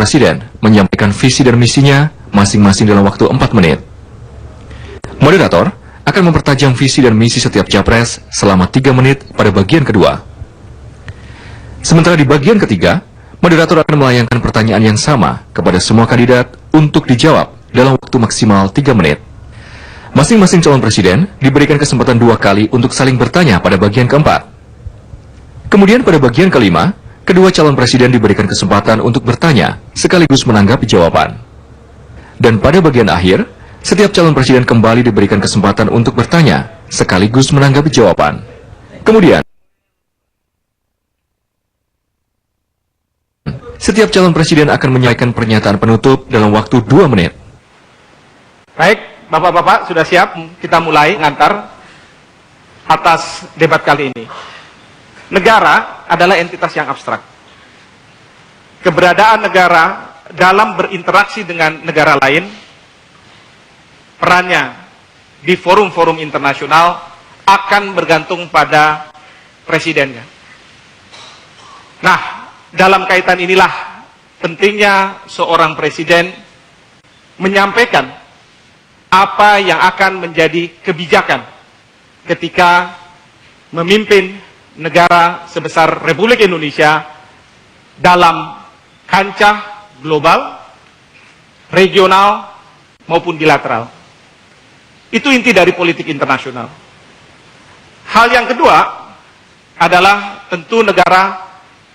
presiden menyampaikan visi dan misinya masing-masing dalam waktu 4 menit. Moderator akan mempertajam visi dan misi setiap capres selama 3 menit pada bagian kedua. Sementara di bagian ketiga, moderator akan melayangkan pertanyaan yang sama kepada semua kandidat untuk dijawab dalam waktu maksimal 3 menit. Masing-masing calon presiden diberikan kesempatan 2 kali untuk saling bertanya pada bagian keempat. Kemudian pada bagian kelima, kedua calon presiden diberikan kesempatan untuk bertanya sekaligus menanggapi jawaban. Dan pada bagian akhir, setiap calon presiden kembali diberikan kesempatan untuk bertanya sekaligus menanggapi jawaban. Kemudian, setiap calon presiden akan menyampaikan pernyataan penutup dalam waktu 2 menit. Baik, Bapak-Bapak sudah siap? Kita mulai ngantar atas debat kali ini. Negara adalah entitas yang abstrak. Keberadaan negara dalam berinteraksi dengan negara lain, perannya di forum-forum internasional akan bergantung pada presidennya. Nah, dalam kaitan inilah pentingnya seorang presiden menyampaikan apa yang akan menjadi kebijakan ketika memimpin negara sebesar Republik Indonesia dalam kancah global, regional, maupun bilateral. Itu inti dari politik internasional. Hal yang kedua adalah tentu negara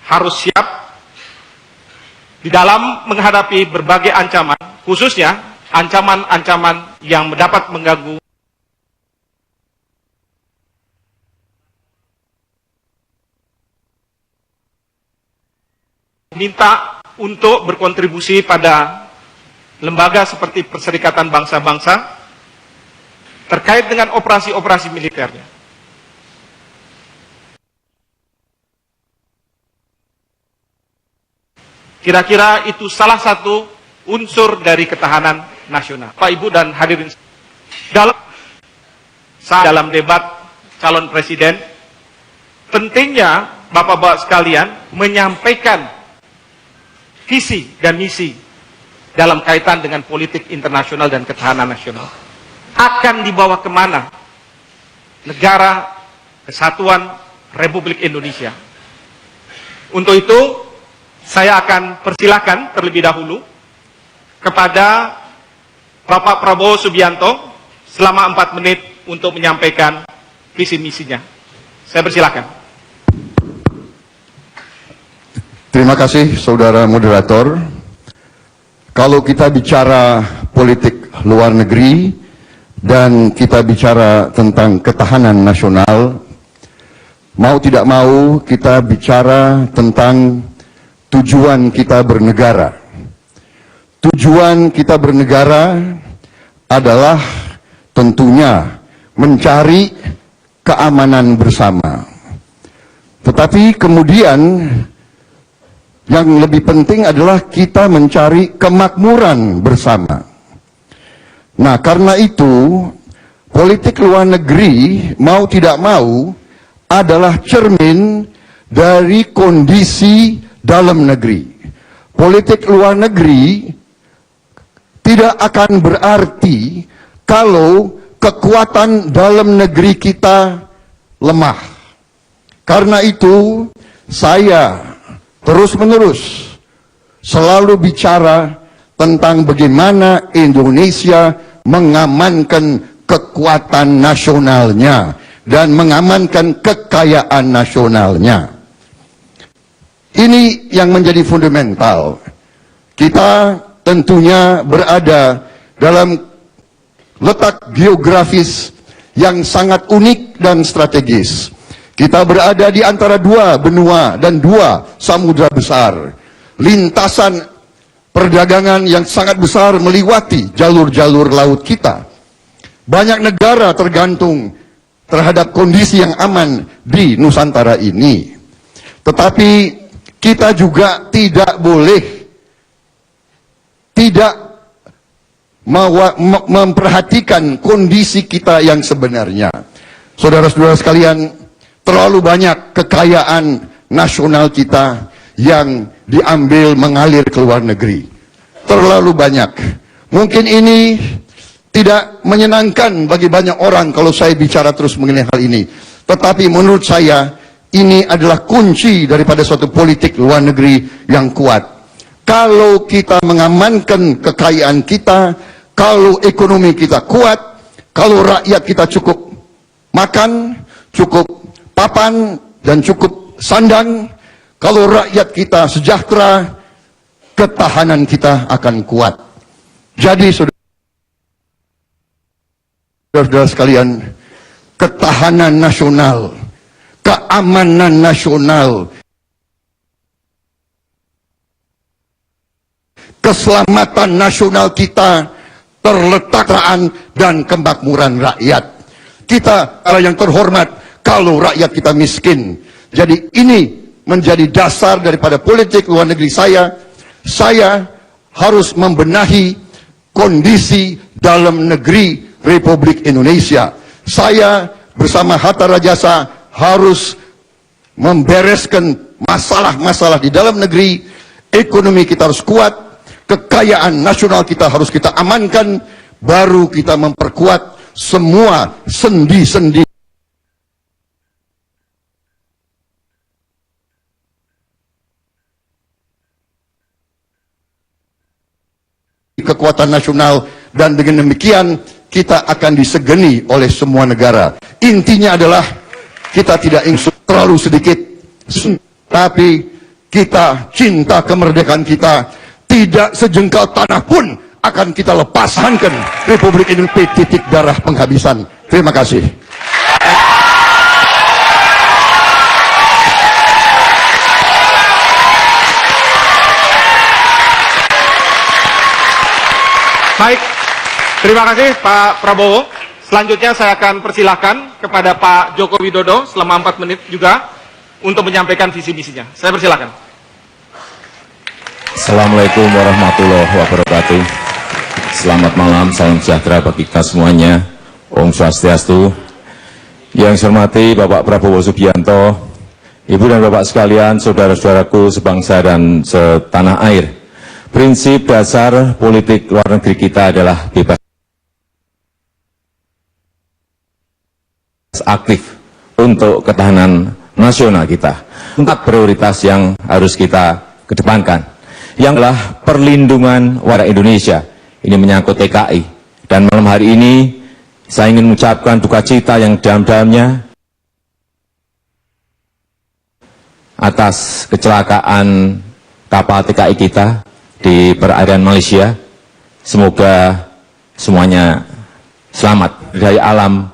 harus siap di dalam menghadapi berbagai ancaman, khususnya ancaman-ancaman yang dapat mengganggu minta untuk berkontribusi pada lembaga seperti Perserikatan Bangsa-Bangsa terkait dengan operasi-operasi militernya. Kira-kira itu salah satu unsur dari ketahanan nasional. Pak, Ibu, dan hadirin, dalam debat calon presiden, pentingnya Bapak-Bapak sekalian menyampaikan visi dan misi dalam kaitan dengan politik internasional dan ketahanan nasional. Akan dibawa kemana negara kesatuan Republik Indonesia. Untuk itu, saya akan persilahkan terlebih dahulu kepada Bapak Prabowo Subianto selama 4 menit untuk menyampaikan visi misinya. Saya persilahkan. Terima kasih, saudara moderator. Kalau kita bicara politik luar negeri dan kita bicara tentang ketahanan nasional, mau tidak mau kita bicara tentang tujuan kita bernegara. Tujuan kita bernegara adalah tentunya mencari keamanan bersama. Tetapi kemudian yang lebih penting adalah kita mencari kemakmuran bersama. Nah, karena itu politik luar negeri mau tidak mau adalah cermin dari kondisi dalam negeri. Politik luar negeri tidak akan berarti kalau kekuatan dalam negeri kita lemah. Karena itu saya terus-menerus selalu bicara tentang bagaimana Indonesia mengamankan kekuatan nasionalnya dan mengamankan kekayaan nasionalnya. Ini yang menjadi fundamental. Kita tentunya berada dalam letak geografis yang sangat unik dan strategis. Kita berada di antara 2 benua dan 2 samudra besar. Lintasan perdagangan yang sangat besar meliwati jalur-jalur laut kita. Banyak negara tergantung terhadap kondisi yang aman di Nusantara ini. Tetapi kita juga tidak boleh tidak memperhatikan kondisi kita yang sebenarnya. Saudara-saudara sekalian, terlalu banyak kekayaan nasional kita yang diambil mengalir ke luar negeri. Terlalu banyak. Mungkin ini tidak menyenangkan bagi banyak orang kalau saya bicara terus mengenai hal ini. Tetapi menurut saya, ini adalah kunci daripada suatu politik luar negeri yang kuat. Kalau kita mengamankan kekayaan kita, kalau ekonomi kita kuat, kalau rakyat kita cukup makan, cukup papan, dan cukup sandang, kalau rakyat kita sejahtera, ketahanan kita akan kuat. Jadi saudara-saudara sekalian, ketahanan nasional, keamanan nasional, keselamatan nasional kita terletak dan kemakmuran rakyat. Kita yang terhormat kalau rakyat kita miskin. Jadi ini menjadi dasar daripada politik luar negeri saya. Saya harus membenahi kondisi dalam negeri Republik Indonesia. Saya bersama Hatta Rajasa harus membereskan masalah-masalah di dalam negeri. Ekonomi kita harus kuat, kekayaan nasional kita harus kita amankan, baru kita memperkuat semua sendi-sendi kekuatan nasional, dan dengan demikian kita akan disegani oleh semua negara. Intinya adalah kita tidak ingin terlalu sedikit, tapi kita cinta kemerdekaan kita. Tidak sejengkal tanah pun akan kita lepaskan Republik Indonesia titik darah penghabisan. Terima kasih. Baik, terima kasih Pak Prabowo. Selanjutnya saya akan persilahkan kepada Pak Joko Widodo selama 4 menit juga untuk menyampaikan visi misinya. Saya persilahkan. Assalamualaikum warahmatullahi wabarakatuh. Selamat malam, salam sejahtera bagi kita semuanya. Om Swastiastu. Yang saya hormati Bapak Prabowo Subianto, Ibu dan Bapak sekalian, saudara-saudaraku sebangsa dan setanah air. Prinsip dasar politik luar negeri kita adalah bebas aktif untuk ketahanan nasional kita. 4 prioritas yang harus kita kedepankan. Yang adalah perlindungan warga Indonesia. Ini menyangkut TKI. Dan malam hari ini saya ingin mengucapkan duka cita yang dalam-dalamnya atas kecelakaan kapal TKI kita di perairan Malaysia. Semoga semuanya selamat dari alam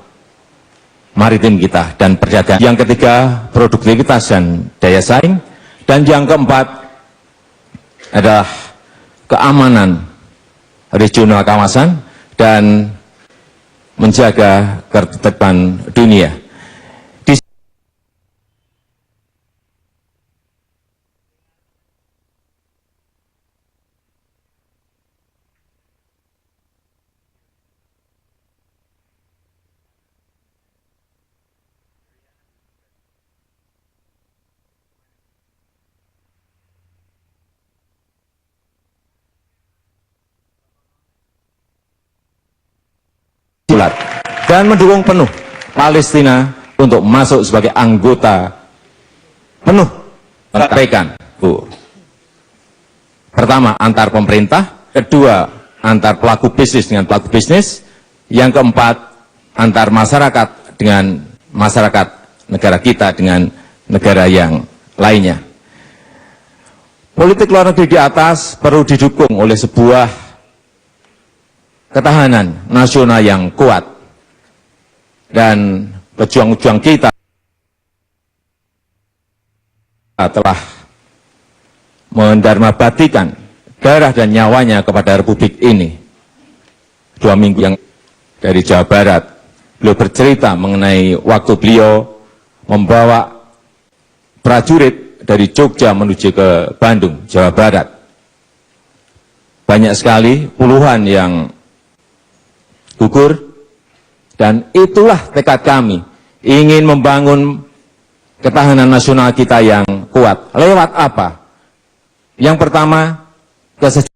maritim kita dan perdagangan. Yang ketiga, produktivitas dan daya saing. Dan yang keempat adalah keamanan regional kawasan dan menjaga ketertiban dunia. Dan mendukung penuh Palestina untuk masuk sebagai anggota penuh menyampaikan. Pertama, antar pemerintah. Kedua, antar pelaku bisnis dengan pelaku bisnis. Yang keempat, antar masyarakat dengan masyarakat negara kita dengan negara yang lainnya. Politik luar negeri di atas perlu didukung oleh sebuah ketahanan nasional yang kuat, dan pejuang-pejuang kita telah mendarmabatikan darah dan nyawanya kepada Republik ini. 2 minggu yang dari Jawa Barat, beliau bercerita mengenai waktu beliau membawa prajurit dari Jogja menuju ke Bandung, Jawa Barat. Banyak sekali, puluhan yang gugur. Dan itulah tekad kami, ingin membangun ketahanan nasional kita yang kuat. Lewat apa? Yang pertama, kesejahteraan